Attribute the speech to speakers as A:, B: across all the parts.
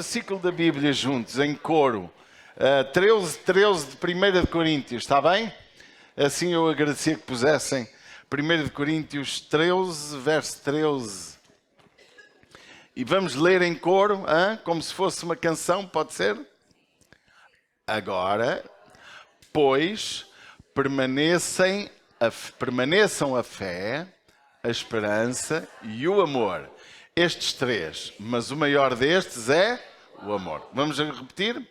A: versículo da Bíblia juntos, em coro. 13 de 1 de Coríntios, está bem? Assim eu agradecia que pusessem 1 de Coríntios 13, verso 13. E vamos ler em coro, como se fosse uma canção, pode ser? Agora, pois, permaneçam a fé, a esperança e o amor. Estes três, mas o maior destes é o amor. Vamos repetir?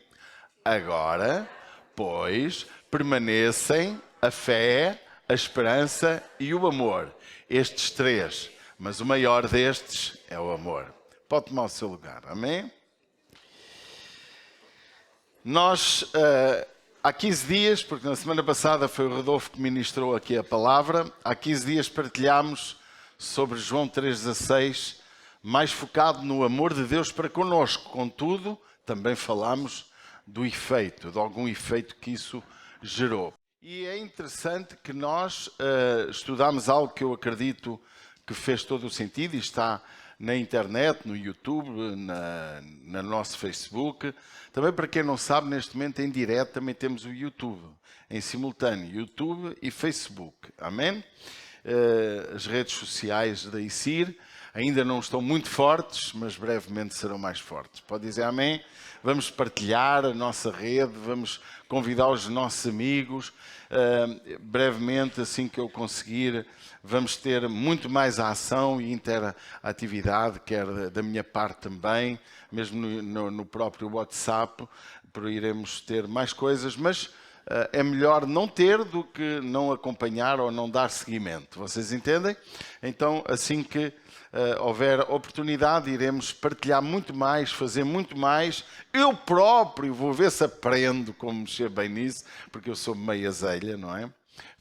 A: Agora, pois, permanecem a fé, a esperança e o amor. Estes três, mas o maior destes é o amor. Pode tomar o seu lugar, amém? Nós, há 15 dias, porque na semana passada foi o Rodolfo que ministrou aqui a palavra, há 15 dias partilhámos sobre João 3,16, mais focado no amor de Deus para connosco. Contudo, também falámos do efeito, de algum efeito que isso gerou. E é interessante que nós estudámos algo que eu acredito que fez todo o sentido e está na internet, no YouTube, no nosso Facebook. Também, para quem não sabe, neste momento em direto também temos o YouTube, em simultâneo, YouTube e Facebook. Amém? As redes sociais da ICIR ainda não estão muito fortes, mas brevemente serão mais fortes. Pode dizer amém? Vamos partilhar a nossa rede, vamos convidar os nossos amigos. Brevemente, assim que eu conseguir, vamos ter muito mais ação e interatividade, quer da minha parte também, mesmo no próprio WhatsApp, iremos ter mais coisas, mas é melhor não ter do que não acompanhar ou não dar seguimento. Vocês entendem? Então, assim que houver oportunidade, iremos partilhar muito mais, fazer muito mais. Eu próprio vou ver se aprendo como mexer bem nisso, porque eu sou meio azelha, não é?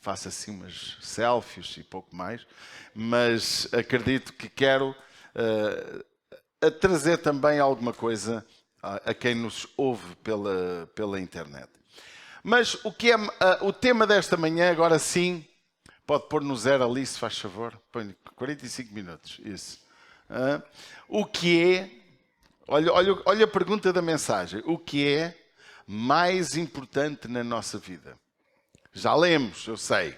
A: Faço assim umas selfies e pouco mais, mas acredito que quero trazer também alguma coisa a quem nos ouve pela internet. Mas o que é o tema desta manhã, agora sim, pode pôr no zero ali, se faz favor. Põe 45 minutos, isso. O que é, olha a pergunta da mensagem, o que é mais importante na nossa vida? Já lemos, eu sei.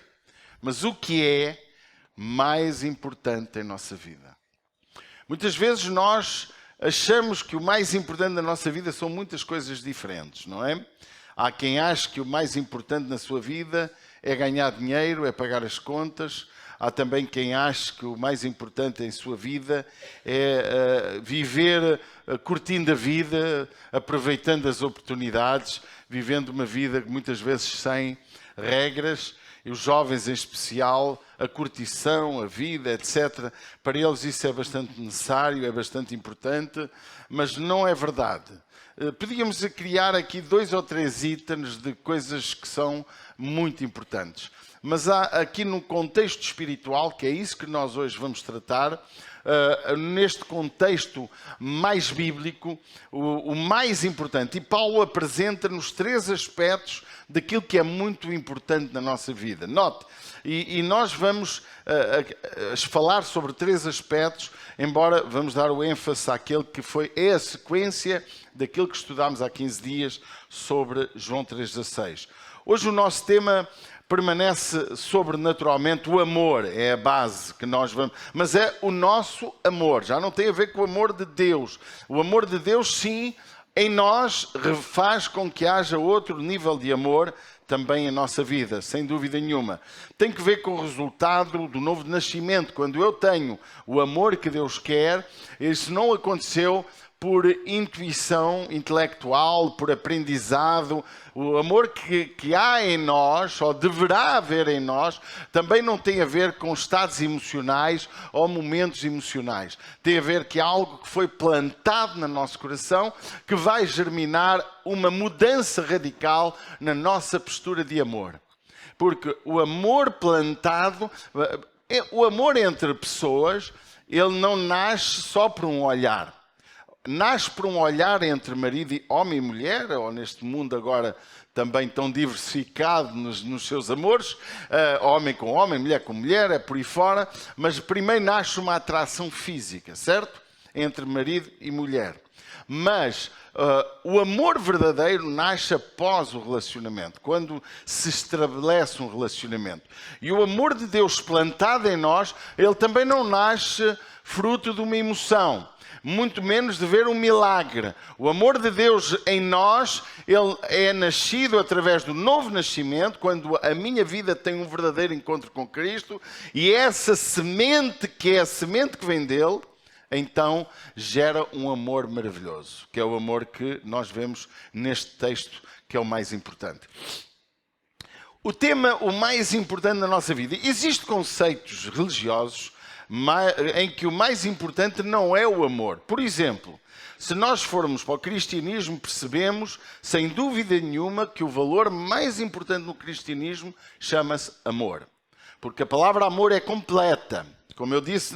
A: Mas o que é mais importante em nossa vida? Muitas vezes nós achamos que o mais importante na nossa vida são muitas coisas diferentes, não é? Há quem ache que o mais importante na sua vida é ganhar dinheiro, é pagar as contas. Há também quem ache que o mais importante em sua vida é viver curtindo a vida, aproveitando as oportunidades, vivendo uma vida muitas vezes sem regras. E os jovens em especial, a curtição, a vida, etc. Para eles isso é bastante necessário, é bastante importante, mas não é verdade. Podíamos criar aqui 2 ou 3 itens de coisas que são muito importantes. Mas há aqui no contexto espiritual, que é isso que nós hoje vamos tratar, neste contexto mais bíblico, o mais importante. E Paulo apresenta-nos 3 aspectos daquilo que é muito importante na nossa vida. Note, e nós vamos falar sobre 3 aspectos, embora vamos dar o ênfase àquele que é a sequência daquilo que estudámos há 15 dias sobre João 3,16. Hoje o nosso tema permanece sobrenaturalmente o amor, é a base que nós vamos... Mas é o nosso amor, já não tem a ver com o amor de Deus. O amor de Deus, sim, em nós faz com que haja outro nível de amor também em nossa vida, sem dúvida nenhuma. Tem que ver com o resultado do novo nascimento. Quando eu tenho o amor que Deus quer, isso não aconteceu por intuição intelectual, por aprendizado. O amor que há em nós, ou deverá haver em nós, também não tem a ver com estados emocionais ou momentos emocionais. Tem a ver que é algo que foi plantado no nosso coração, que vai germinar uma mudança radical na nossa postura de amor. Porque o amor plantado, o amor entre pessoas, ele não nasce só por um olhar. Nasce por um olhar entre marido e homem e mulher, ou neste mundo agora também tão diversificado nos seus amores, homem com homem, mulher com mulher, é por aí fora, mas primeiro nasce uma atração física, certo? Entre marido e mulher. Mas o amor verdadeiro nasce após o relacionamento, quando se estabelece um relacionamento. E o amor de Deus plantado em nós, ele também não nasce fruto de uma emoção, muito menos de ver um milagre. O amor de Deus em nós, ele é nascido através do novo nascimento, quando a minha vida tem um verdadeiro encontro com Cristo, e essa semente, que é a semente que vem dele, então gera um amor maravilhoso, que é o amor que nós vemos neste texto, que é o mais importante. O tema, o mais importante na nossa vida. Existem conceitos religiosos em que o mais importante não é o amor. Por exemplo, se nós formos para o cristianismo, percebemos, sem dúvida nenhuma, que o valor mais importante no cristianismo chama-se amor. Porque a palavra amor é completa. Como eu disse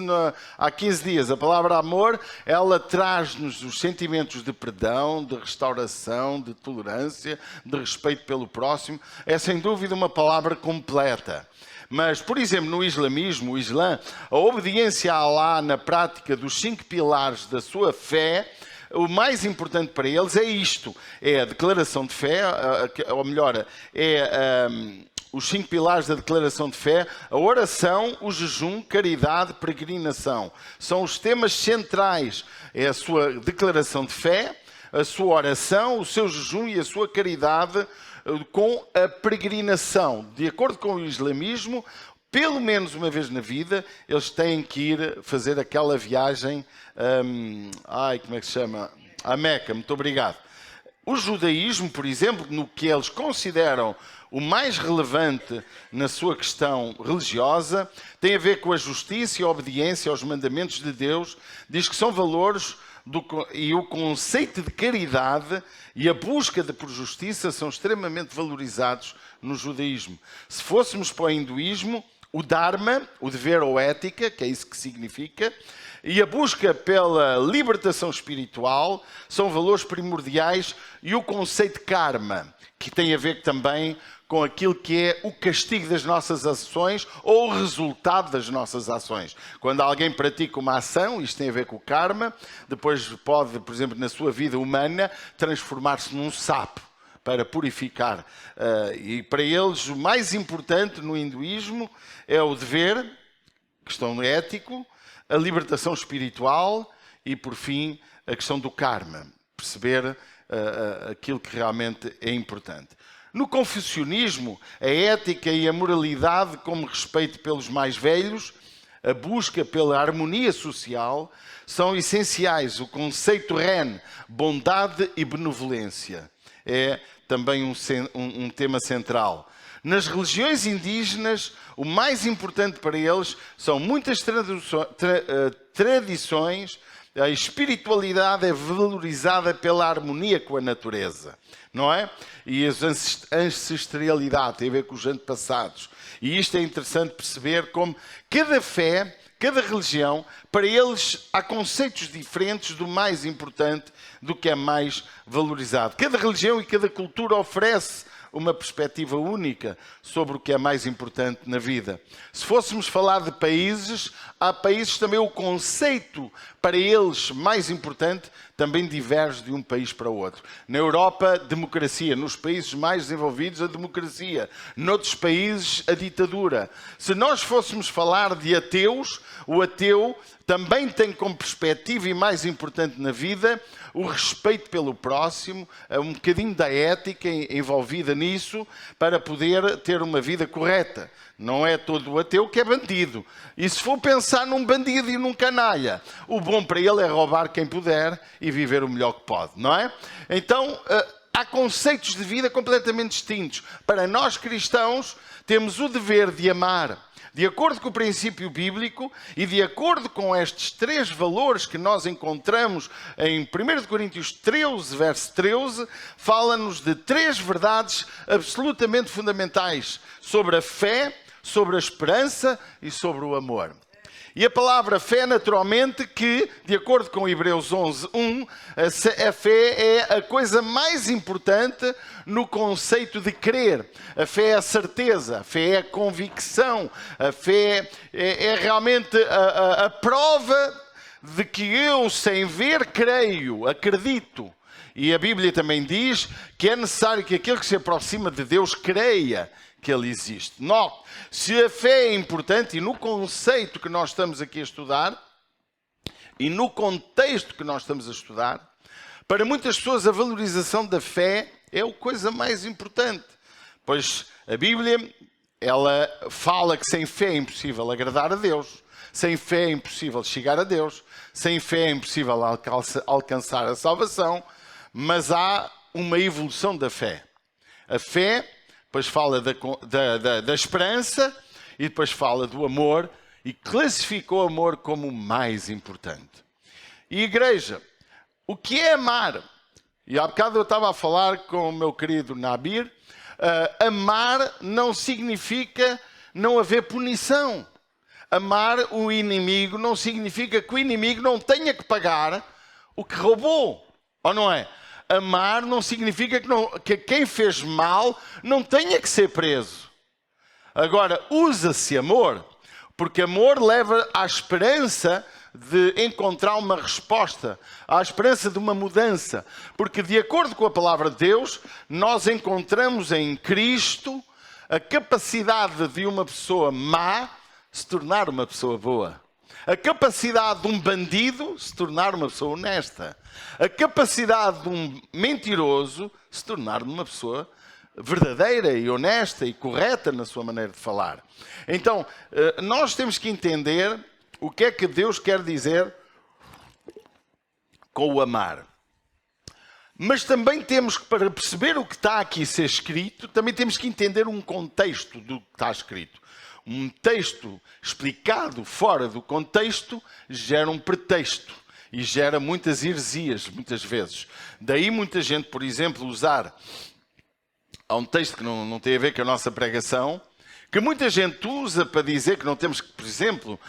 A: há 15 dias, a palavra amor, ela traz-nos os sentimentos de perdão, de restauração, de tolerância, de respeito pelo próximo. É sem dúvida uma palavra completa. Mas, por exemplo, no islamismo, o Islã, a obediência a Allah na prática dos 5 pilares da sua fé, o mais importante para eles é isto. É a declaração de fé, ou melhor, os 5 pilares da declaração de fé, a oração, o jejum, caridade, peregrinação. São os temas centrais. É a sua declaração de fé, a sua oração, o seu jejum e a sua caridade com a peregrinação. De acordo com o islamismo, pelo menos uma vez na vida, eles têm que ir fazer aquela viagem, como é que se chama? A Meca, muito obrigado. O judaísmo, por exemplo, no que eles consideram o mais relevante na sua questão religiosa, tem a ver com a justiça e a obediência aos mandamentos de Deus, diz que são valores e o conceito de caridade e a busca por justiça são extremamente valorizados no judaísmo. Se fôssemos para o hinduísmo, o Dharma, o dever ou ética, que é isso que significa, e a busca pela libertação espiritual são valores primordiais, e o conceito de karma, que tem a ver também com aquilo que é o castigo das nossas ações ou o resultado das nossas ações. Quando alguém pratica uma ação, isto tem a ver com o karma, depois pode, por exemplo, na sua vida humana, transformar-se num sapo para purificar. E para eles o mais importante no hinduísmo é o dever, questão ético, a libertação espiritual e, por fim, a questão do karma. Perceber aquilo que realmente é importante. No confucionismo, a ética e a moralidade, como respeito pelos mais velhos, a busca pela harmonia social, são essenciais. O conceito Ren, bondade e benevolência, é também um tema central. Nas religiões indígenas, o mais importante para eles são muitas tradições. A espiritualidade é valorizada pela harmonia com a natureza, não é? E a ancestralidade tem a ver com os antepassados. E isto é interessante perceber como cada fé, cada religião, para eles há conceitos diferentes do mais importante, do que é mais valorizado. Cada religião e cada cultura oferece uma perspectiva única sobre o que é mais importante na vida. Se fôssemos falar de países, há países também o conceito para eles mais importante também diverge de um país para o outro. Na Europa, democracia. Nos países mais desenvolvidos, a democracia. Noutros países, a ditadura. Se nós fôssemos falar de ateus, o ateu também tem como perspectiva e mais importante na vida o respeito pelo próximo, um bocadinho da ética envolvida nisso para poder ter uma vida correta. Não é todo o ateu que é bandido. E se for pensar num bandido e num canalha, o bom para ele é roubar quem puder e viver o melhor que pode, não é? Então, há conceitos de vida completamente distintos. Para nós cristãos, temos o dever de amar, de acordo com o princípio bíblico e de acordo com estes 3 valores que nós encontramos em 1 Coríntios 13, verso 13, fala-nos de 3 verdades absolutamente fundamentais sobre a fé, sobre a esperança e sobre o amor. E a palavra fé, naturalmente, que, de acordo com Hebreus 11:1, a fé é a coisa mais importante no conceito de crer. A fé é a certeza, a fé é a convicção, a fé é realmente a prova de que eu, sem ver, creio, acredito. E a Bíblia também diz que é necessário que aquele que se aproxima de Deus creia que Ele existe. Note, se a fé é importante, e no conceito que nós estamos aqui a estudar, e no contexto que nós estamos a estudar, para muitas pessoas a valorização da fé é a coisa mais importante. Pois a Bíblia, ela fala que sem fé é impossível agradar a Deus, sem fé é impossível chegar a Deus, sem fé é impossível alcançar a salvação, mas há uma evolução da fé. A fé depois fala da esperança e depois fala do amor e classificou o amor como o mais importante. E igreja, o que é amar? E há bocado eu estava a falar com o meu querido Nabir, amar não significa não haver punição. Amar o inimigo não significa que o inimigo não tenha que pagar o que roubou, ou não é? Amar não significa que quem fez mal não tenha que ser preso. Agora, usa-se amor, porque amor leva à esperança de encontrar uma resposta, à esperança de uma mudança. Porque, de acordo com a palavra de Deus, nós encontramos em Cristo a capacidade de uma pessoa má se tornar uma pessoa boa. A capacidade de um bandido se tornar uma pessoa honesta. A capacidade de um mentiroso se tornar uma pessoa verdadeira e honesta e correta na sua maneira de falar. Então, nós temos que entender o que é que Deus quer dizer com o amar. Mas também temos que, para perceber o que está aqui a ser escrito, também temos que entender um contexto do que está escrito. Um texto explicado fora do contexto gera um pretexto e gera muitas heresias, muitas vezes. Daí muita gente, por exemplo, usar... Há um texto que não tem a ver com a nossa pregação, que muita gente usa para dizer que não temos que, por exemplo,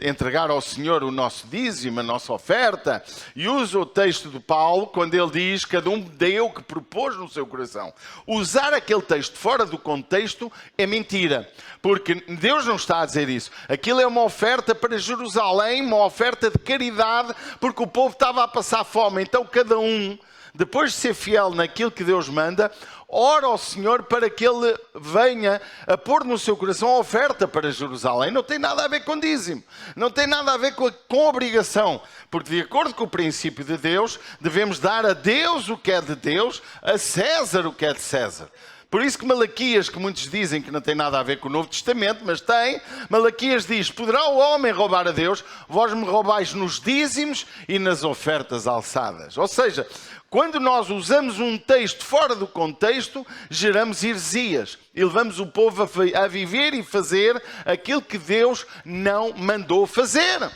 A: entregar ao Senhor o nosso dízimo, a nossa oferta, e usa o texto de Paulo quando ele diz que cada um deu o que propôs no seu coração. Usar aquele texto fora do contexto é mentira, porque Deus não está a dizer isso. Aquilo é uma oferta para Jerusalém, uma oferta de caridade, porque o povo estava a passar fome. Então cada um, depois de ser fiel naquilo que Deus manda, ora ao Senhor para que Ele venha a pôr no seu coração a oferta para Jerusalém. Não tem nada a ver com dízimo, não tem nada a ver com obrigação, porque de acordo com o princípio de Deus, devemos dar a Deus o que é de Deus, a César o que é de César. Por isso que Malaquias, que muitos dizem que não tem nada a ver com o Novo Testamento, mas tem, Malaquias diz: poderá o homem roubar a Deus? Vós me roubais nos dízimos e nas ofertas alçadas. Ou seja, quando nós usamos um texto fora do contexto, geramos heresias e levamos o povo a viver e fazer aquilo que Deus não mandou fazer.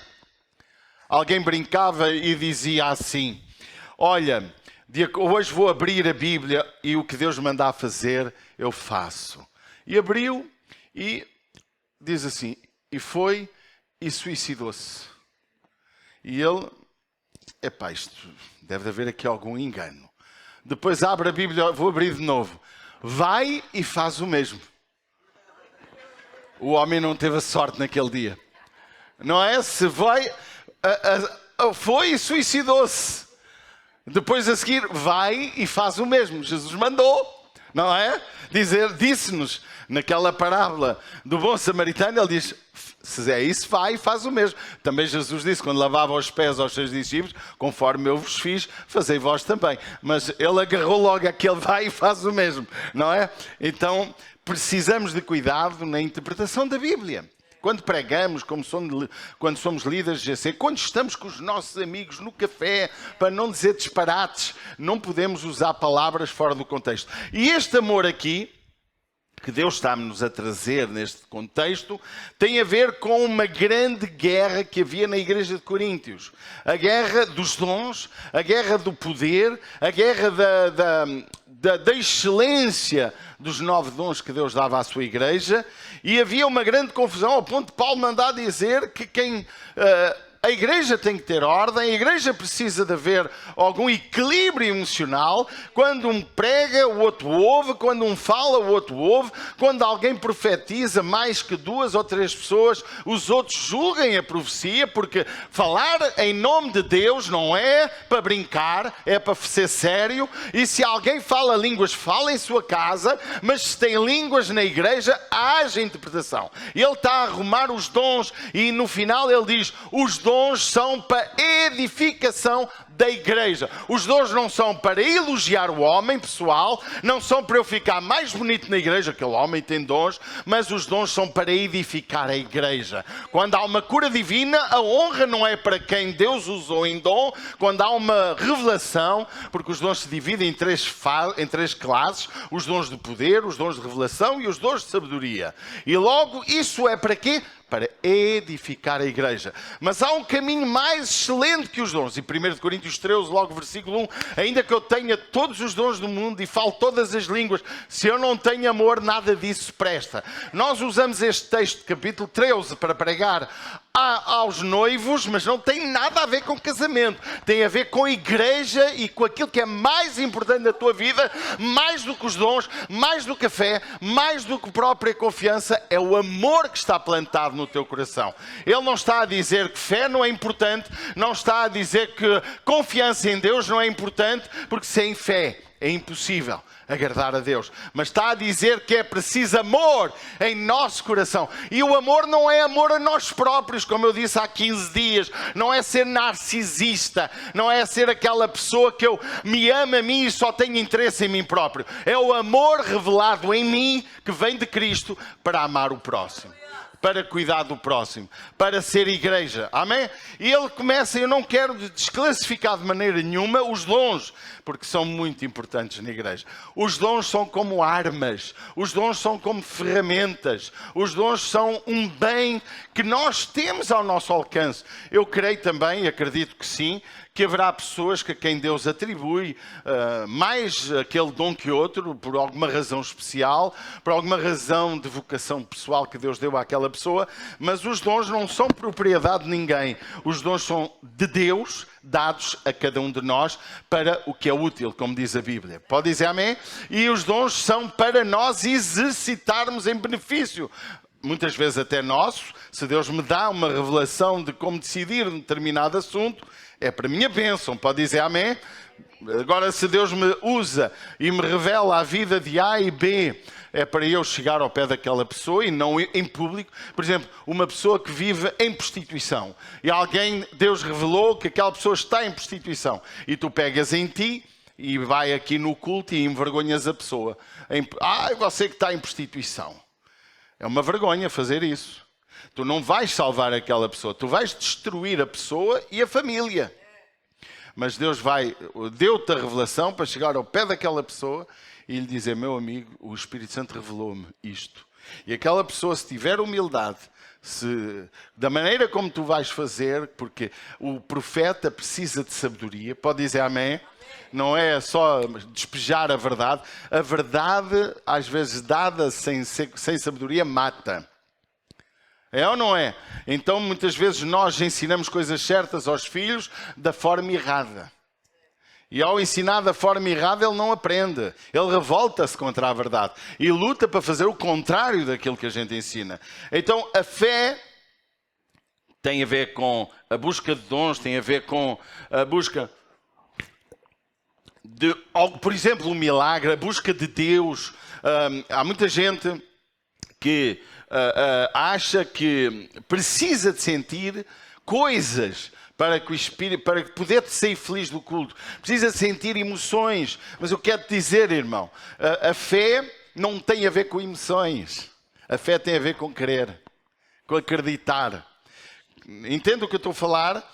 A: Alguém brincava e dizia assim: olha, hoje vou abrir a Bíblia e o que Deus mandar fazer, eu faço. E abriu e diz assim: e foi e suicidou-se. E ele, epá, isto deve haver aqui algum engano. Depois abre a Bíblia, vou abrir de novo. Vai e faz o mesmo. O homem não teve a sorte naquele dia. Não é? Se vai, foi e suicidou-se. Depois a seguir, vai e faz o mesmo. Jesus mandou, não é? Disse-nos naquela parábola do bom samaritano, ele diz: se é isso, vai e faz o mesmo. Também Jesus disse, quando lavava os pés aos seus discípulos: conforme eu vos fiz, fazei vós também. Mas ele agarrou logo aquele vai e faz o mesmo, não é? Então, precisamos de cuidado na interpretação da Bíblia. Quando pregamos, quando somos líderes de GC, quando estamos com os nossos amigos no café, para não dizer disparates, não podemos usar palavras fora do contexto. E este amor aqui, que Deus está-nos a trazer neste contexto, tem a ver com uma grande guerra que havia na igreja de Coríntios. A guerra dos dons, a guerra do poder, a guerra da excelência dos 9 dons que Deus dava à sua igreja, e havia uma grande confusão ao ponto de Paulo mandar dizer que quem a igreja tem que ter ordem, a igreja precisa de haver algum equilíbrio emocional. Quando um prega, o outro ouve, quando um fala, o outro ouve, quando alguém profetiza mais que 2 ou 3 pessoas, os outros julguem a profecia, porque falar em nome de Deus não é para brincar, é para ser sério. E se alguém fala línguas, fala em sua casa, mas se tem línguas na igreja, haja interpretação. Ele está a arrumar os dons e no final ele diz: os dons são para edificação da igreja. Os dons não são para elogiar o homem pessoal, não são para eu ficar mais bonito na igreja, aquele homem tem dons, mas os dons são para edificar a igreja. Quando há uma cura divina, a honra não é para quem Deus usou em dom. Quando há uma revelação, porque os dons se dividem em três classes: os dons de poder, os dons de revelação e os dons de sabedoria. E logo, isso é para quê? Para edificar a igreja. Mas há um caminho mais excelente que os dons. E 1 Coríntios 13, logo versículo 1, ainda que eu tenha todos os dons do mundo e falo todas as línguas, se eu não tenho amor, nada disso presta. Nós usamos este texto, capítulo 13, para pregar aos noivos, mas não tem nada a ver com casamento. Tem a ver com a igreja e com aquilo que é mais importante da tua vida, mais do que os dons, mais do que a fé, mais do que a própria confiança, é o amor que está plantado no teu coração. Ele não está a dizer que fé não é importante, não está a dizer que confiança em Deus não é importante, porque sem fé é impossível agradar a Deus. Mas está a dizer que é preciso amor em nosso coração. E o amor não é amor a nós próprios, como eu disse há 15 dias. Não é ser narcisista. Não é ser aquela pessoa que eu me amo a mim e só tenho interesse em mim próprio. É o amor revelado em mim, que vem de Cristo, para amar o próximo, para cuidar do próximo, para ser igreja. Amém? E ele começa: eu não quero desclassificar de maneira nenhuma os dons, porque são muito importantes na igreja. Os dons são como armas, os dons são como ferramentas, os dons são um bem que nós temos ao nosso alcance. Eu creio também, acredito que sim, que haverá pessoas que a quem Deus atribui mais aquele dom que outro, por alguma razão especial, por alguma razão de vocação pessoal que Deus deu àquela pessoa, mas os dons não são propriedade de ninguém. Os dons são de Deus, dados a cada um de nós para o que é útil, como diz a Bíblia. Pode dizer amém? E os dons são para nós exercitarmos em benefício, muitas vezes até nosso. Se Deus me dá uma revelação de como decidir um determinado assunto, é para a minha bênção. Pode dizer amém? Agora, se Deus me usa e me revela a vida de A e B, é para eu chegar ao pé daquela pessoa e não em público. Por exemplo, uma pessoa que vive em prostituição e Deus revelou que aquela pessoa está em prostituição, e tu pegas em ti e vai aqui no culto e envergonhas a pessoa. Você que está em prostituição. É uma vergonha fazer isso. Tu não vais salvar aquela pessoa, tu vais destruir a pessoa e a família. Mas Deus deu-te a revelação para chegar ao pé daquela pessoa e lhe dizer: meu amigo, o Espírito Santo revelou-me isto. E aquela pessoa, se tiver humildade, da maneira como tu vais fazer, porque o profeta precisa de sabedoria, pode dizer amém? Não é só despejar a verdade. A verdade, às vezes dada sem sabedoria, mata. É ou não é? Então, muitas vezes nós ensinamos coisas certas aos filhos da forma errada. E ao ensinar da forma errada, ele não aprende. Ele revolta-se contra a verdade e luta para fazer o contrário daquilo que a gente ensina. Então, a fé tem a ver com a busca de dons, tem a ver com a busca de, por exemplo, o milagre, a busca de Deus. Há muita gente que acha que precisa de sentir coisas para que o Espírito, para poder sair feliz do culto. Precisa sentir emoções. Mas eu quero te dizer, irmão, a fé não tem a ver com emoções. A fé tem a ver com crer, com acreditar. Entende o que eu estou a falar?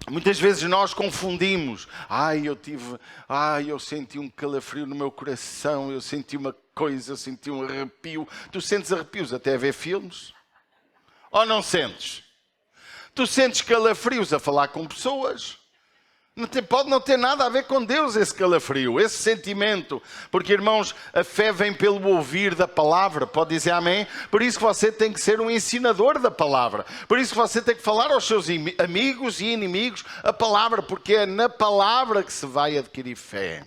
A: Muitas vezes nós confundimos. Eu senti um calafrio no meu coração, eu senti uma coisa, eu senti um arrepio. Tu sentes arrepios até a ver filmes? Ou não sentes? Tu sentes calafrios a falar com pessoas? Pode não ter nada a ver com Deus esse calafrio, esse sentimento. Porque, irmãos, a fé vem pelo ouvir da palavra. Pode dizer amém? Por isso que você tem que ser um ensinador da palavra. Por isso que você tem que falar aos seus amigos e inimigos a palavra. Porque é na palavra que se vai adquirir fé.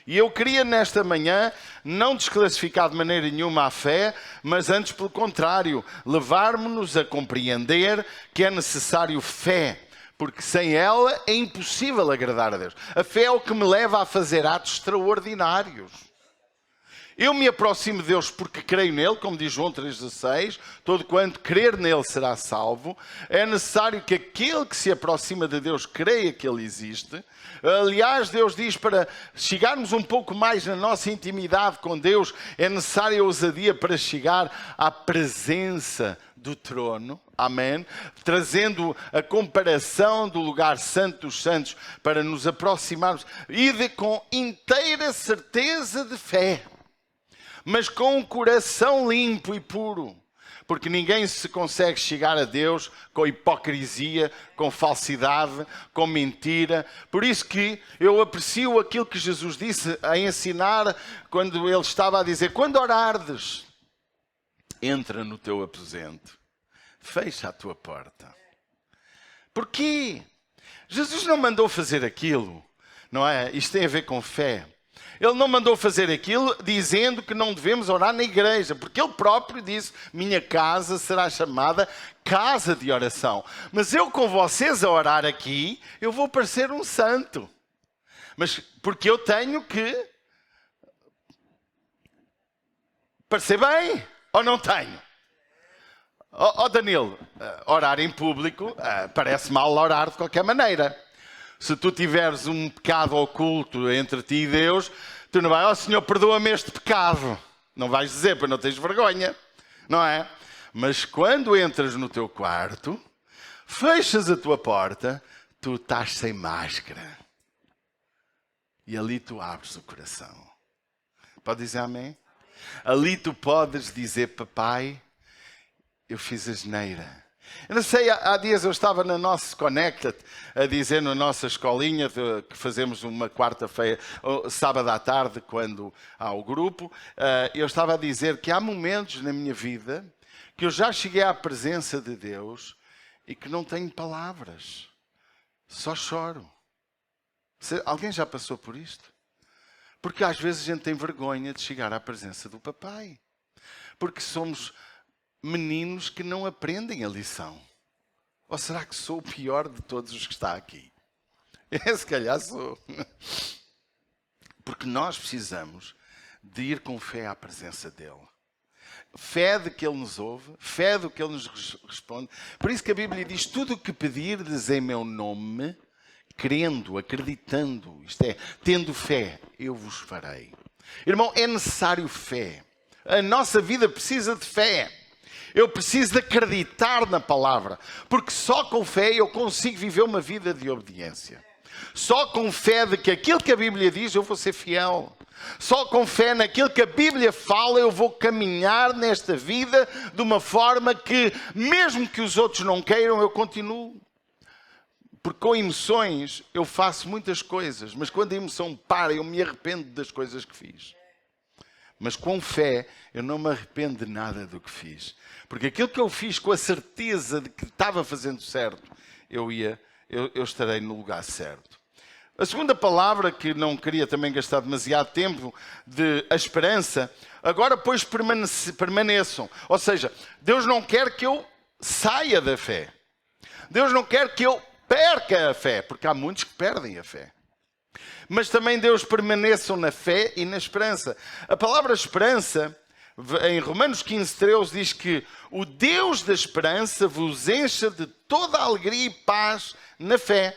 A: E eu queria nesta manhã não desclassificar de maneira nenhuma a fé, mas antes pelo contrário, levar-nos a compreender que é necessário fé. Porque sem ela é impossível agradar a Deus. A fé é o que me leva a fazer atos extraordinários. Eu me aproximo de Deus porque creio nele, como diz João 3,16, todo quanto crer nele será salvo. É necessário que aquele que se aproxima de Deus creia que ele existe. Aliás, Deus diz para chegarmos um pouco mais na nossa intimidade com Deus, é necessária ousadia para chegar à presença do trono, amém? Trazendo a comparação do lugar santo dos santos para nos aproximarmos e com inteira certeza de fé, mas com um coração limpo e puro. Porque ninguém se consegue chegar a Deus com hipocrisia, com falsidade, com mentira. Por isso que eu aprecio aquilo que Jesus disse a ensinar quando ele estava a dizer: quando orardes, entra no teu aposento, fecha a tua porta. Porquê? Jesus não mandou fazer aquilo, não é? Isto tem a ver com fé. Ele não mandou fazer aquilo dizendo que não devemos orar na igreja, porque ele próprio disse: minha casa será chamada casa de oração. Mas eu com vocês a orar aqui, eu vou parecer um santo. Mas porque eu tenho que parecer bem, ou não tenho? Danilo, orar em público parece mal orar de qualquer maneira. Se tu tiveres um pecado oculto entre ti e Deus, tu não vais: Senhor, perdoa-me este pecado. Não vais dizer, pois não tens vergonha, não é? Mas quando entras no teu quarto, fechas a tua porta, tu estás sem máscara. E ali tu abres o coração. Pode dizer amém? Ali tu podes dizer: papai, eu fiz asneira. Eu não sei, há dias eu estava na nossa Connected a dizer na nossa escolinha que fazemos uma quarta-feira, sábado à tarde, quando há o grupo, eu estava a dizer que há momentos na minha vida que eu já cheguei à presença de Deus e que não tenho palavras, só choro. Alguém já passou por isto? Porque às vezes a gente tem vergonha de chegar à presença do papai, porque somos meninos que não aprendem a lição. Ou será que sou o pior de todos os que está aqui? Se calhar sou. Porque nós precisamos de ir com fé à presença dele. Fé de que ele nos ouve, fé do que ele nos responde. Por isso que a Bíblia diz: tudo o que pedirdes em meu nome, crendo, acreditando, isto é, tendo fé, eu vos farei. Irmão, é necessário fé. A nossa vida precisa de fé. Eu preciso de acreditar na palavra, porque só com fé eu consigo viver uma vida de obediência. Só com fé de que aquilo que a Bíblia diz eu vou ser fiel. Só com fé naquilo que a Bíblia fala eu vou caminhar nesta vida de uma forma que, mesmo que os outros não queiram, eu continuo. Porque com emoções eu faço muitas coisas, mas quando a emoção para eu me arrependo das coisas que fiz. Mas com fé eu não me arrependo de nada do que fiz. Porque aquilo que eu fiz com a certeza de que estava fazendo certo, eu estarei no lugar certo. A segunda palavra, que não queria também gastar demasiado tempo, de a esperança, agora pois permaneçam. Ou seja, Deus não quer que eu saia da fé. Deus não quer que eu perca a fé, porque há muitos que perdem a fé. Mas também Deus permaneçam na fé e na esperança. A palavra esperança, em Romanos 15:13, diz que o Deus da esperança vos encha de toda a alegria e paz na fé,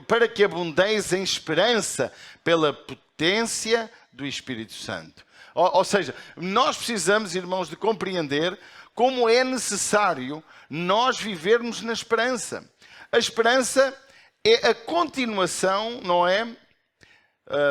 A: para que abundeis em esperança pela potência do Espírito Santo. Ou seja, nós precisamos, irmãos, de compreender como é necessário nós vivermos na esperança. A esperança é a continuação, não é?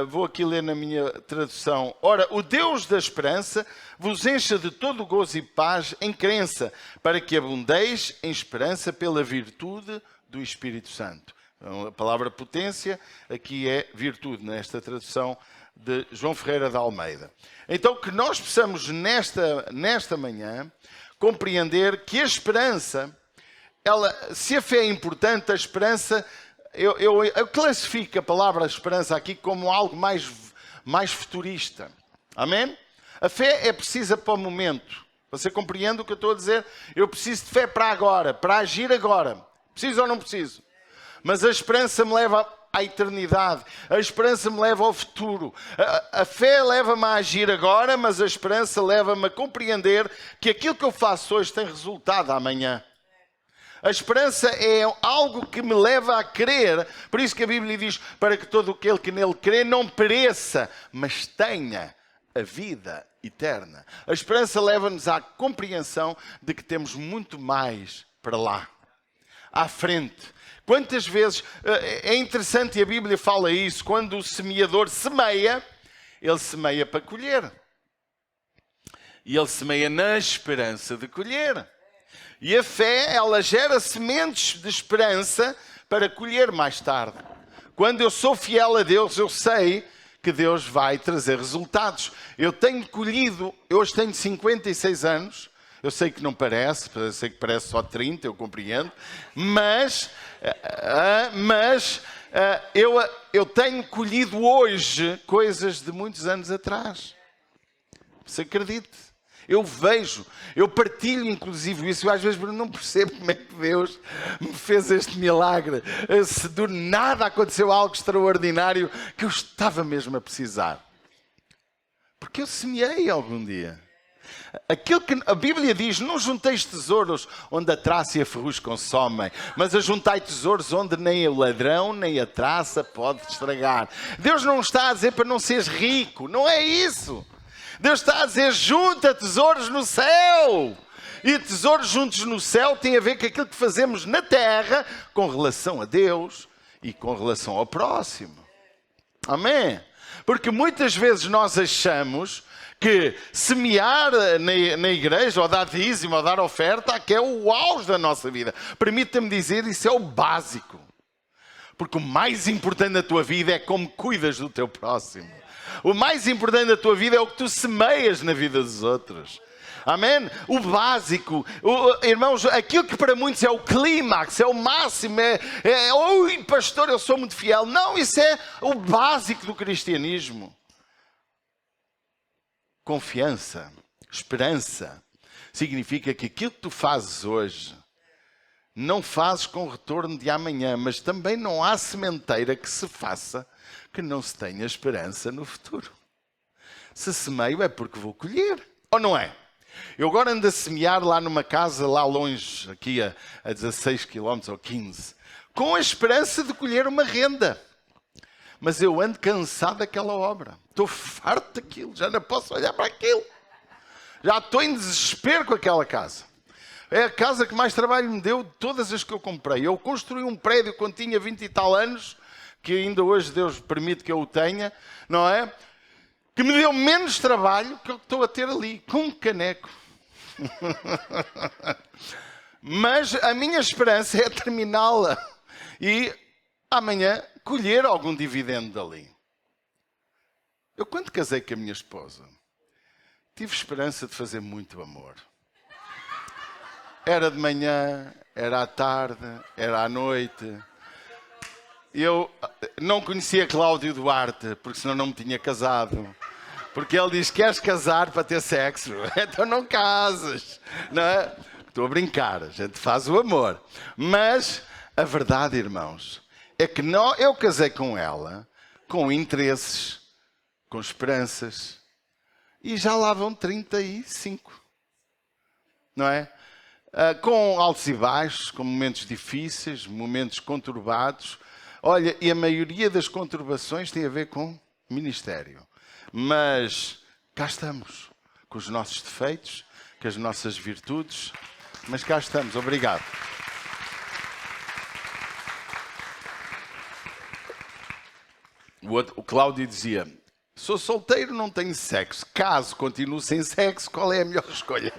A: Vou aqui ler na minha tradução. Ora, o Deus da esperança vos encha de todo o gozo e paz em crença, para que abundeis em esperança pela virtude do Espírito Santo. A palavra potência aqui é virtude, nesta tradução de João Ferreira de Almeida. Então, que nós possamos, nesta manhã, compreender que a esperança, se a fé é importante, a esperança, eu classifico a palavra esperança aqui como algo mais futurista. Amém? A fé é precisa para o momento. Você compreende o que eu estou a dizer? Eu preciso de fé para agora, para agir agora. Preciso ou não preciso? Mas a esperança me leva à eternidade. A esperança me leva ao futuro. A fé leva-me a agir agora, mas a esperança leva-me a compreender que aquilo que eu faço hoje tem resultado amanhã. A esperança é algo que me leva a crer. Por isso que a Bíblia diz, para que todo aquele que nele crê não pereça, mas tenha a vida eterna. A esperança leva-nos à compreensão de que temos muito mais para lá, à frente. Quantas vezes, é interessante e a Bíblia fala isso, quando o semeador semeia, ele semeia para colher. E ele semeia na esperança de colher. E a fé, ela gera sementes de esperança para colher mais tarde. Quando eu sou fiel a Deus, eu sei que Deus vai trazer resultados. Eu tenho colhido, eu hoje tenho 56 anos, eu sei que não parece, eu sei que parece só 30, eu compreendo, mas eu tenho colhido hoje coisas de muitos anos atrás. Você acredita? Eu vejo, eu partilho inclusive isso, eu às vezes não percebo como é que Deus me fez este milagre. Se do nada aconteceu algo extraordinário que eu estava mesmo a precisar. Porque eu semeei algum dia. Aquilo que a Bíblia diz, não junteis tesouros onde a traça e a ferrugem consomem, mas ajuntai tesouros onde nem o ladrão nem a traça pode estragar. Deus não está a dizer para não seres rico, não é isso. Deus está a dizer, junta tesouros no céu. E tesouros juntos no céu tem a ver com aquilo que fazemos na terra com relação a Deus e com relação ao próximo. Amém? Porque muitas vezes nós achamos que semear na igreja, ou dar dízimo, ou dar oferta, que é o auge da nossa vida. Permita-me dizer, isso é o básico. Porque o mais importante da tua vida é como cuidas do teu próximo. O mais importante da tua vida é o que tu semeias na vida dos outros. Amém? O básico, irmãos, aquilo que para muitos é o clímax, é o máximo, oi pastor, eu sou muito fiel. Não, isso é o básico do cristianismo. Confiança, esperança, significa que aquilo que tu fazes hoje, não fazes com retorno de amanhã, mas também não há sementeira que se faça que não se tenha esperança no futuro. Se semeio é porque vou colher, ou não é? Eu agora ando a semear lá numa casa, lá longe, aqui a 16 km ou 15, com a esperança de colher uma renda. Mas eu ando cansado daquela obra. Estou farto daquilo, já não posso olhar para aquilo. Já estou em desespero com aquela casa. É a casa que mais trabalho me deu de todas as que eu comprei. Eu construí um prédio quando tinha 20 e tal anos, que ainda hoje Deus permite que eu o tenha, não é? Que me deu menos trabalho que eu estou a ter ali, com um caneco. Mas a minha esperança é terminá-la e amanhã colher algum dividendo dali. Eu, quando casei com a minha esposa, tive esperança de fazer muito amor. Era de manhã, era à tarde, era à noite. Eu não conhecia Cláudio Duarte, porque senão não me tinha casado. Porque ele diz, queres casar para ter sexo? Então não casas. Não é? Estou a brincar, a gente faz o amor. Mas a verdade, irmãos, é que eu casei com ela, com interesses, com esperanças. E já lá vão 35. Não é? Com altos e baixos, com momentos difíceis, momentos conturbados. Olha, e a maioria das conturbações tem a ver com ministério. Mas cá estamos, com os nossos defeitos, com as nossas virtudes, mas cá estamos. Obrigado. O Cláudio dizia, sou solteiro, não tenho sexo. Caso continuo sem sexo, qual é a melhor escolha?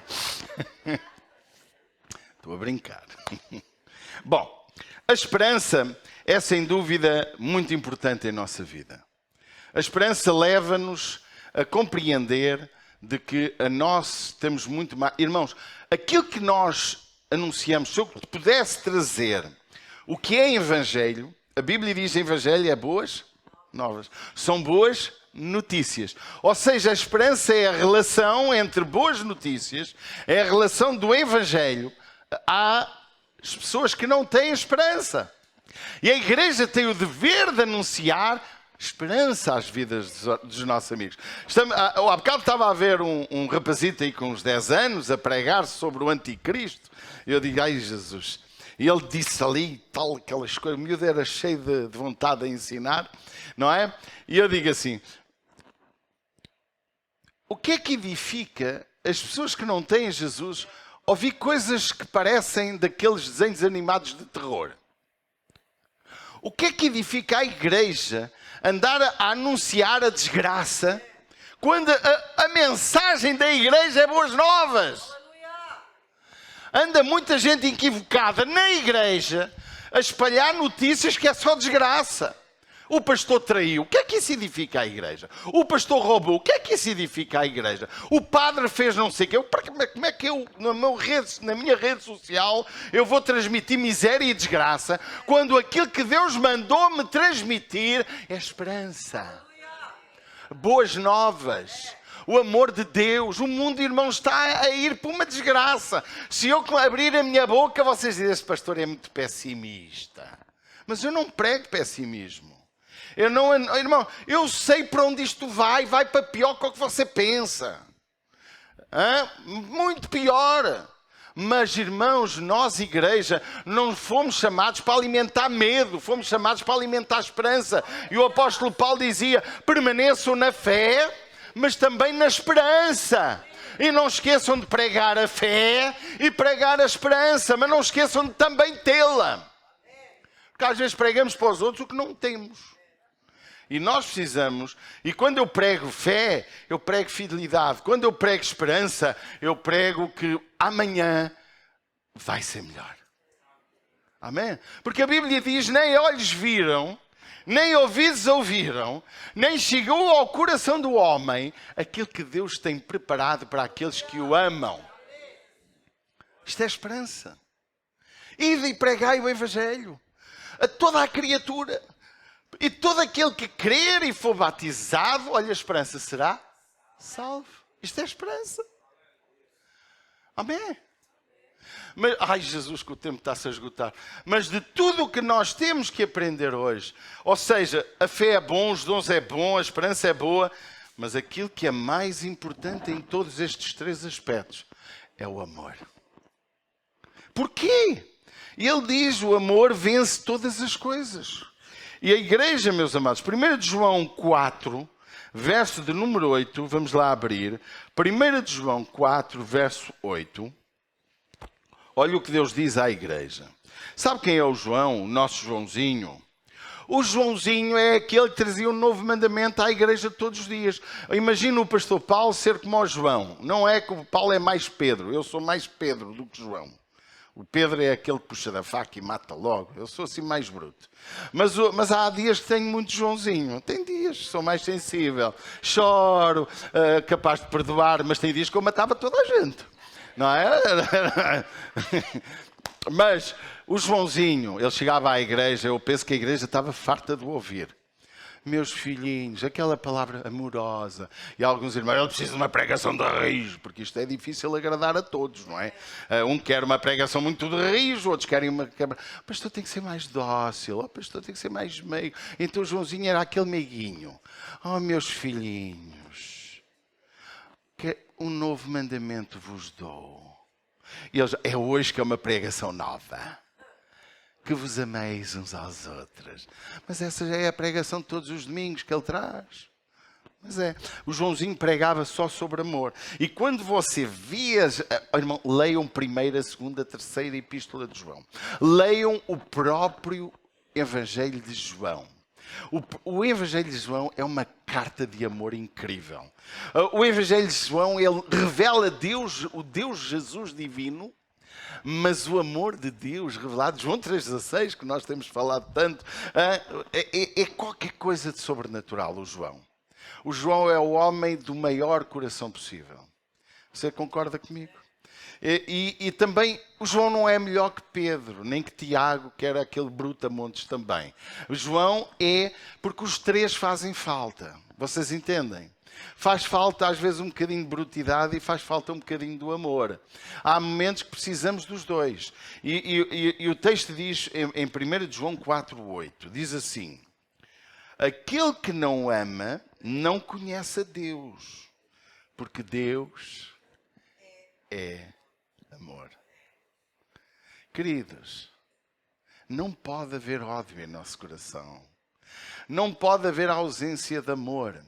A: Estou a brincar. Bom, A esperança é sem dúvida muito importante em nossa vida. A esperança leva-nos a compreender de que a nós temos muito mais... Irmãos, aquilo que nós anunciamos, se eu pudesse trazer o que é Evangelho, a Bíblia diz que Evangelho é boas novas. São boas notícias. Ou seja, a esperança é a relação entre boas notícias, é a relação do Evangelho às pessoas que não têm esperança. E a igreja tem o dever de anunciar esperança às vidas dos nossos amigos. Há bocado estava a ver um rapazito aí com uns 10 anos a pregar sobre o anticristo. E eu digo, ai Jesus. E ele disse ali, tal, aquelas coisas. O miúdo era cheio de vontade de ensinar, não é? E eu digo assim, o que é que edifica as pessoas que não têm Jesus ouvir coisas que parecem daqueles desenhos animados de terror? O que é que edifica a igreja andar a anunciar a desgraça quando a mensagem da igreja é boas novas? Anda muita gente equivocada na igreja a espalhar notícias que é só desgraça. O pastor traiu. O que é que isso edifica à igreja? O pastor roubou. O que é que isso edifica à igreja? O padre fez não sei o quê. Como é que eu, na minha rede social, eu vou transmitir miséria e desgraça quando aquilo que Deus mandou-me transmitir é esperança? Boas novas. O amor de Deus. O mundo, irmãos, está a ir para uma desgraça. Se eu abrir a minha boca, vocês dizem, esse pastor é muito pessimista. Mas eu não prego pessimismo. Irmão, eu sei para onde isto vai para pior que o que você pensa. Muito pior. Mas, irmãos, nós, igreja, não fomos chamados para alimentar medo, fomos chamados para alimentar esperança. E o apóstolo Paulo dizia, permaneçam na fé, mas também na esperança. E não esqueçam de pregar a fé e pregar a esperança, mas não esqueçam de também tê-la. Porque às vezes pregamos para os outros o que não temos. E nós precisamos, e quando eu prego fé, eu prego fidelidade. Quando eu prego esperança, eu prego que amanhã vai ser melhor. Amém? Porque a Bíblia diz, nem olhos viram, nem ouvidos ouviram, nem chegou ao coração do homem aquilo que Deus tem preparado para aqueles que o amam. Isto é esperança. Ide e pregai o Evangelho a toda a criatura. E todo aquele que crer e for batizado, olha, a esperança será salvo. Isto é esperança. Amém? Mas, ai Jesus, que o tempo está-se a esgotar. Mas de tudo o que nós temos que aprender hoje, ou seja, a fé é bom, os dons é bom, a esperança é boa, mas aquilo que é mais importante em todos estes três aspectos é o amor. Porquê? Ele diz, o amor vence todas as coisas. E a igreja, meus amados, 1 de João 4, verso de número 8, vamos lá abrir. 1 de João 4, verso 8. Olha o que Deus diz à igreja. Sabe quem é o João? O nosso Joãozinho. O Joãozinho é aquele que trazia um novo mandamento à igreja todos os dias. Imagina o pastor Paulo ser como o João. Não é que o Paulo é mais Pedro. Eu sou mais Pedro do que João. O Pedro é aquele que puxa da faca e mata logo. Eu sou assim mais bruto. Mas há dias que tenho muito Joãozinho. Tem dias que sou mais sensível. Choro, capaz de perdoar, mas tem dias que eu matava toda a gente. Não é? Mas o Joãozinho, ele chegava à igreja, eu penso que a igreja estava farta de o ouvir. Meus filhinhos, aquela palavra amorosa. E alguns irmãos, ele precisa de uma pregação de raiz, porque isto é difícil agradar a todos, não é? Um quer uma pregação muito de raiz, outros querem uma... O pastor tem que ser mais dócil, o pastor tem que ser mais meio. Então o Joãozinho era aquele meiguinho. Oh, meus filhinhos, que um novo mandamento vos dou. E eles, é hoje que é uma pregação nova. Que vos ameis uns aos outros. Mas essa já é a pregação de todos os domingos que ele traz. Mas é. O Joãozinho pregava só sobre amor. E quando você via... Irmão, leiam 1ª, 2ª, 3ª Epístola de João. Leiam o próprio Evangelho de João. O Evangelho de João é uma carta de amor incrível. O Evangelho de João, ele revela Deus, o Deus Jesus divino, Mas o amor de Deus revelado, João 3,16, que nós temos falado tanto, é qualquer coisa de sobrenatural, o João. O João é o homem do maior coração possível. Você concorda comigo? E também o João não é melhor que Pedro, nem que Tiago, que era aquele brutamontes também. O João é porque os três fazem falta. Vocês entendem? Faz falta às vezes um bocadinho de brutidade e faz falta um bocadinho do amor. Há momentos que precisamos dos dois. E o texto diz em 1 João 4,8, diz assim: aquele que não ama não conhece a Deus, porque Deus é amor. Queridos, não pode haver ódio em nosso coração. Não pode haver ausência de amor.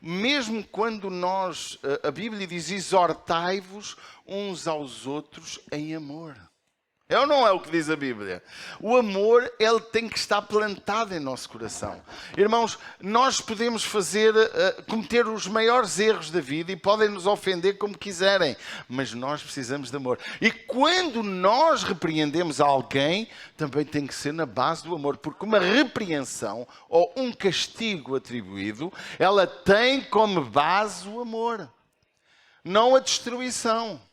A: Mesmo quando a Bíblia diz, exortai-vos uns aos outros em amor. É ou não é o que diz a Bíblia? O amor, ele tem que estar plantado em nosso coração. Irmãos, nós podemos cometer os maiores erros da vida e podem nos ofender como quiserem, mas nós precisamos de amor. E quando nós repreendemos alguém, também tem que ser na base do amor, porque uma repreensão ou um castigo atribuído, ela tem como base o amor, não a destruição.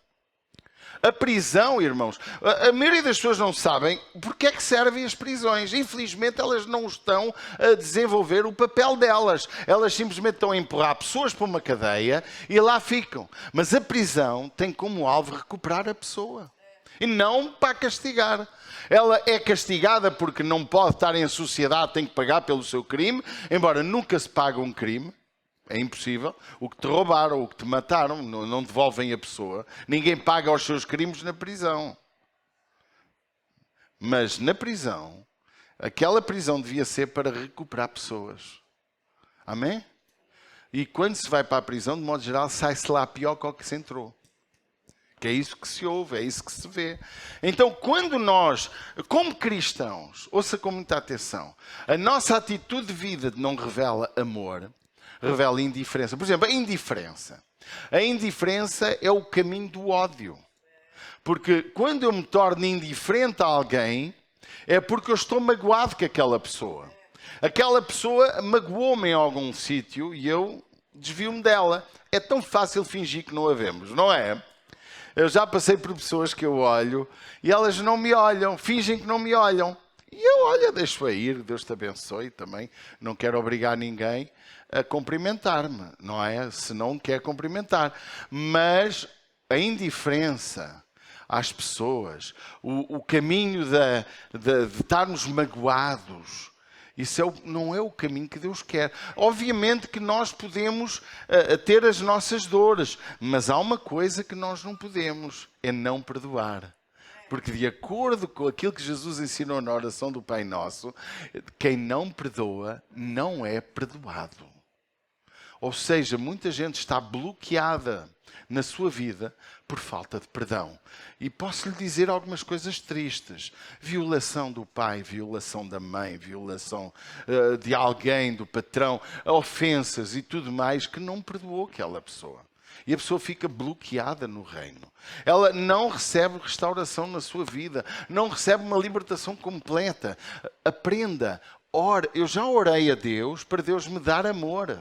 A: A prisão, irmãos, a maioria das pessoas não sabem porque é que servem as prisões. Infelizmente, elas não estão a desenvolver o papel delas. Elas simplesmente estão a empurrar pessoas para uma cadeia e lá ficam. Mas a prisão tem como alvo recuperar a pessoa. E não para castigar. Ela é castigada porque não pode estar em sociedade, tem que pagar pelo seu crime, embora nunca se pague um crime. É impossível. O que te roubaram, o que te mataram, não devolvem a pessoa. Ninguém paga os seus crimes na prisão. Mas na prisão, aquela prisão devia ser para recuperar pessoas. Amém? E quando se vai para a prisão, de modo geral, sai-se lá pior que o que se entrou. Que é isso que se ouve, é isso que se vê. Então, quando nós, como cristãos, ouça com muita atenção, a nossa atitude de vida não revela amor, revela indiferença. Por exemplo, a indiferença. A indiferença é o caminho do ódio. Porque quando eu me torno indiferente a alguém, é porque eu estou magoado com aquela pessoa. Aquela pessoa magoou-me em algum sítio e eu desvio-me dela. É tão fácil fingir que não a vemos, não é? Eu já passei por pessoas que eu olho e elas não me olham, fingem que não me olham. E eu, olha, deixo-a ir, Deus te abençoe também. Não quero obrigar ninguém a cumprimentar-me, não é? Se não quer cumprimentar. Mas a indiferença às pessoas, o caminho de estarmos magoados, isso não é o caminho que Deus quer. Obviamente que nós podemos ter as nossas dores, mas há uma coisa que nós não podemos, é não perdoar. Porque de acordo com aquilo que Jesus ensinou na oração do Pai Nosso, quem não perdoa não é perdoado. Ou seja, muita gente está bloqueada na sua vida por falta de perdão. E posso lhe dizer algumas coisas tristes. Violação do pai, violação da mãe, violação de alguém, do patrão, ofensas e tudo mais que não perdoou aquela pessoa. E a pessoa fica bloqueada no reino. Ela não recebe restauração na sua vida. Não recebe uma libertação completa. Aprenda. Ora, eu já orei a Deus para Deus me dar amor.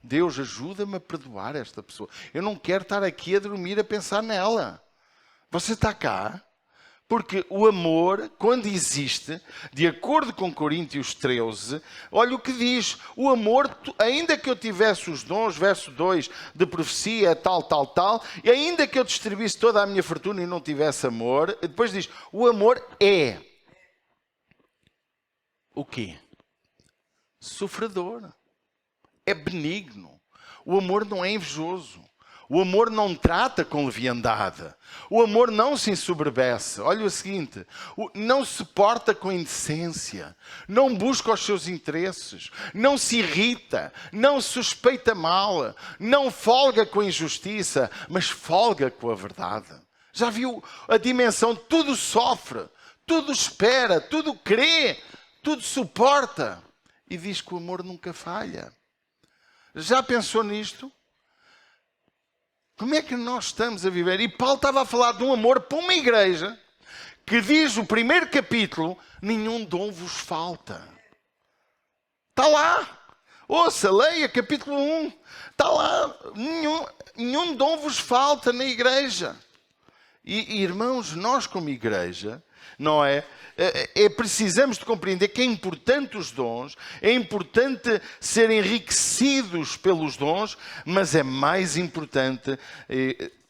A: Deus, ajuda-me a perdoar esta pessoa. Eu não quero estar aqui a dormir a pensar nela. Você está cá? Porque o amor, quando existe, de acordo com Coríntios 13, olha o que diz. O amor, ainda que eu tivesse os dons, verso 2, de profecia, tal, e ainda que eu distribuísse toda a minha fortuna e não tivesse amor, depois diz, o amor é o quê? Sofredor. É benigno. O amor não é invejoso. O amor não trata com leviandade. O amor não se ensoberbece. Olha o seguinte, não se porta com indecência, não busca os seus interesses, não se irrita, não suspeita mal, não folga com a injustiça, mas folga com a verdade. Já viu a dimensão? Tudo sofre, tudo espera, tudo crê, tudo suporta. E diz que o amor nunca falha. Já pensou nisto? Como é que nós estamos a viver? E Paulo estava a falar de um amor para uma igreja que diz o primeiro capítulo, nenhum dom vos falta. Está lá. Ouça, leia capítulo 1. Está lá. Nenhum dom vos falta na igreja. E irmãos, nós como igreja, não é? Precisamos de compreender que é importante os dons, é importante ser enriquecidos pelos dons, mas é mais importante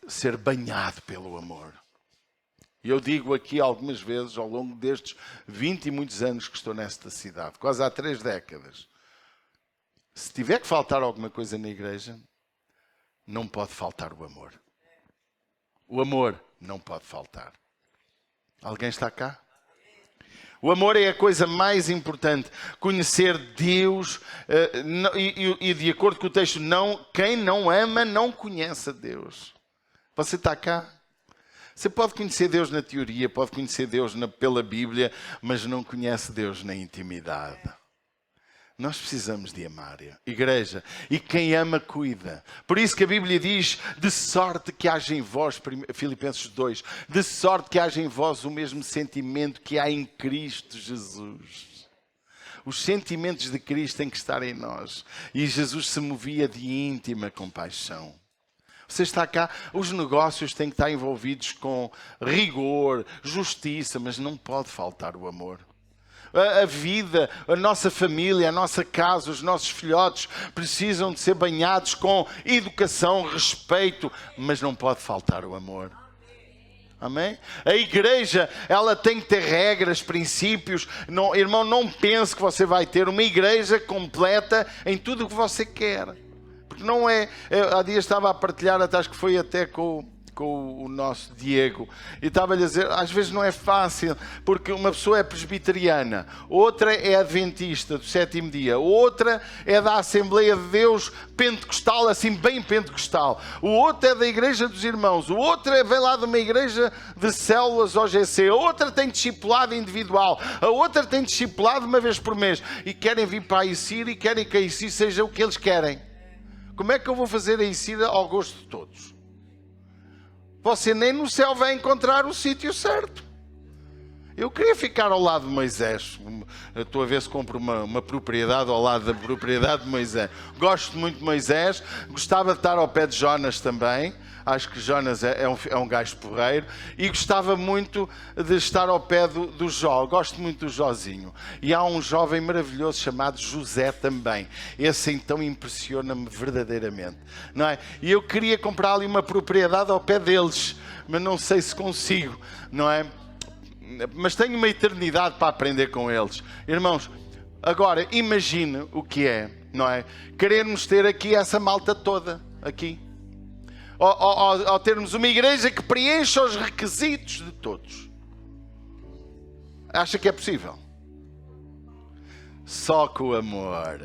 A: ser banhado pelo amor. Eu digo aqui algumas vezes, ao longo destes 20 e muitos anos que estou nesta cidade, quase há 3 décadas, se tiver que faltar alguma coisa na igreja, não pode faltar o amor. O amor não pode faltar. Alguém está cá? O amor é a coisa mais importante. Conhecer Deus, e de acordo com o texto, quem não ama não conhece a Deus. Você está cá? Você pode conhecer Deus na teoria, pode conhecer Deus pela Bíblia, mas não conhece Deus na intimidade. Nós precisamos de amar, igreja. E quem ama, cuida. Por isso que a Bíblia diz, de sorte que haja em vós, Filipenses 2, de sorte que haja em vós o mesmo sentimento que há em Cristo Jesus. Os sentimentos de Cristo têm que estar em nós. E Jesus se movia de íntima compaixão. Você está cá, os negócios têm que estar envolvidos com rigor, justiça, mas não pode faltar o amor. A vida, a nossa família, a nossa casa, os nossos filhotes precisam de ser banhados com educação, respeito, mas não pode faltar o amor. Amém? A igreja, ela tem que ter regras, princípios. Não, irmão, não pense que você vai ter uma igreja completa em tudo o que você quer. Porque não é... Há dias estava a partilhar, acho que foi até com o nosso Diego, e estava-lhe a dizer, às vezes não é fácil, porque uma pessoa é presbiteriana, outra é adventista do 7º dia, outra é da Assembleia de Deus pentecostal, assim bem pentecostal, o outro é da Igreja dos Irmãos, o outro vem lá de uma igreja de células OGC, a outra tem discipulado individual, a outra tem discipulado uma vez por mês, e querem vir para a ICIR e querem que a ICIR seja o que eles querem. Como é que eu vou fazer a ICIR ao gosto de todos? Você nem no céu vai encontrar o sítio certo. Eu queria ficar ao lado de Moisés. Estou a ver se compro uma propriedade ao lado da propriedade de Moisés. Gosto muito de Moisés. Gostava de estar ao pé de Jonas também. Acho que Jonas é um gajo porreiro. E gostava muito de estar ao pé do Jó. Gosto muito do Józinho. E há um jovem maravilhoso chamado José também. Esse então impressiona-me verdadeiramente. Não é? E eu queria comprar ali uma propriedade ao pé deles. Mas não sei se consigo. Não é? Mas tenho uma eternidade para aprender com eles. Irmãos, agora imagine o que é, não é? Queremos ter aqui essa malta toda, aqui. Ao termos uma igreja que preencha os requisitos de todos. Acha que é possível? Só com o amor.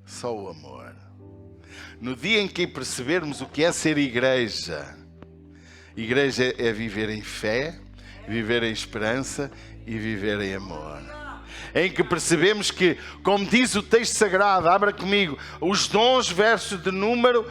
A: Só o amor. No dia em que percebermos o que é ser igreja... Igreja é viver em fé, viver em esperança e viver em amor. Em que percebemos que, como diz o texto sagrado, abra comigo, os dons, verso de número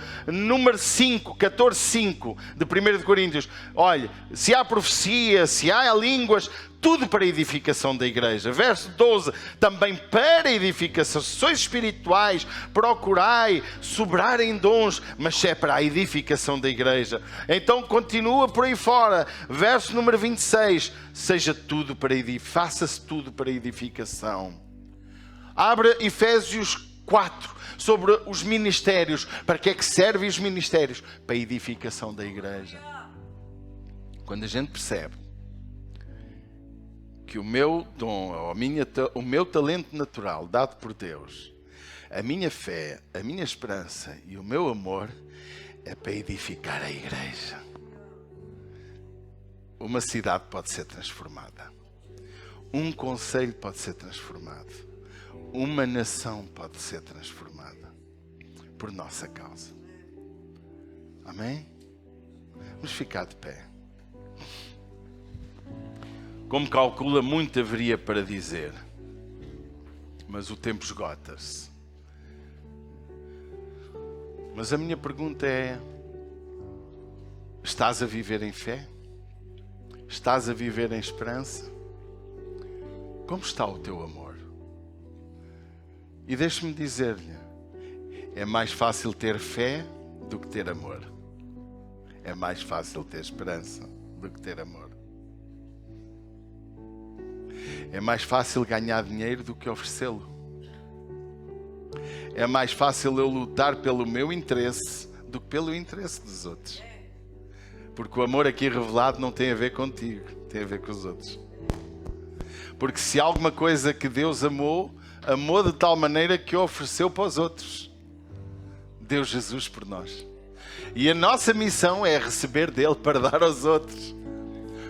A: 5, 14:5 de 1 de Coríntios. Olha, se há profecia, se há línguas, tudo para a edificação da igreja. Verso 12, também para edificação. Se sois espirituais, procurai sobrar em dons, mas se é para a edificação da igreja. Então continua por aí fora. Verso número 26, seja tudo para faça-se tudo para edificação. Abra Efésios 4, sobre os ministérios. Para que é que servem os ministérios? Para a edificação da igreja. Quando a gente percebe que o meu dom, o meu talento natural dado por Deus, a minha fé, a minha esperança e o meu amor é para edificar a igreja. Uma cidade pode ser transformada. Um concelho pode ser transformado. Uma nação pode ser transformada por nossa causa. Amém? Vamos ficar de pé. Como calcula, muito haveria para dizer, mas o tempo esgota-se. Mas a minha pergunta é: estás a viver em fé? Estás a viver em esperança? Como está o teu amor? E deixe-me dizer-lhe, é mais fácil ter fé do que ter amor. É mais fácil ter esperança do que ter amor. É mais fácil ganhar dinheiro do que oferecê-lo. É mais fácil eu lutar pelo meu interesse do que pelo interesse dos outros. Porque o amor aqui revelado não tem a ver contigo, tem a ver com os outros. Porque se há alguma coisa que Deus amou, amou de tal maneira que o ofereceu para os outros. Deu Jesus por nós. E a nossa missão é receber dele para dar aos outros.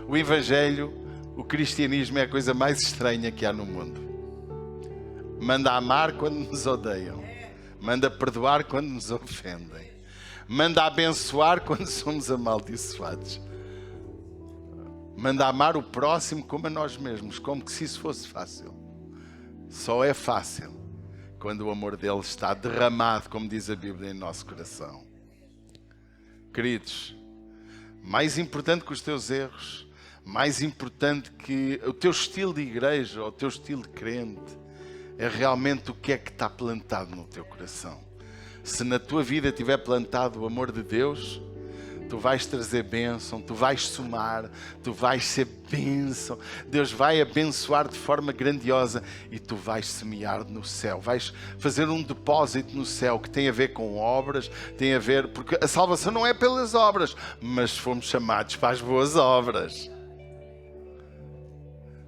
A: O Evangelho, o cristianismo é a coisa mais estranha que há no mundo. Manda amar quando nos odeiam. Manda perdoar quando nos ofendem. Manda abençoar quando somos amaldiçoados. Manda amar o próximo como a nós mesmos, como que se isso fosse fácil. Só é fácil quando o amor dele está derramado, como diz a Bíblia, em nosso coração. Queridos, mais importante que os teus erros, mais importante que o teu estilo de igreja ou o teu estilo de crente, é realmente o que é que está plantado no teu coração. Se na tua vida tiver plantado o amor de Deus, tu vais trazer bênção, tu vais somar, tu vais ser bênção. Deus vai abençoar de forma grandiosa e tu vais semear no céu. Vais fazer um depósito no céu que tem a ver com obras, tem a ver... Porque a salvação não é pelas obras, mas fomos chamados para as boas obras.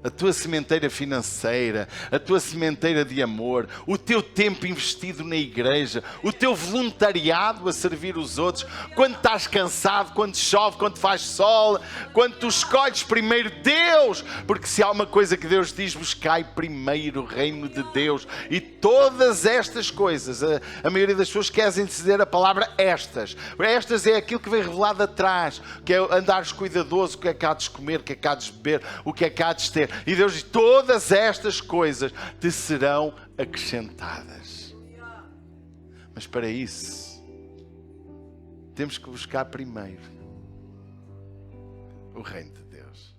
A: A tua sementeira financeira, a tua sementeira de amor, o teu tempo investido na igreja, o teu voluntariado a servir os outros, quando estás cansado, quando chove, quando faz sol, quando tu escolhes primeiro Deus, porque se há uma coisa que Deus diz, buscai primeiro o reino de Deus, e todas estas coisas, a maioria das pessoas querem dizer a palavra estas é aquilo que vem revelado atrás, que é andares cuidadoso, o que é que há de comer, o que é que há de beber, o que é que há de ter. E Deus diz, todas estas coisas te serão acrescentadas. Mas para isso, temos que buscar primeiro o reino de Deus.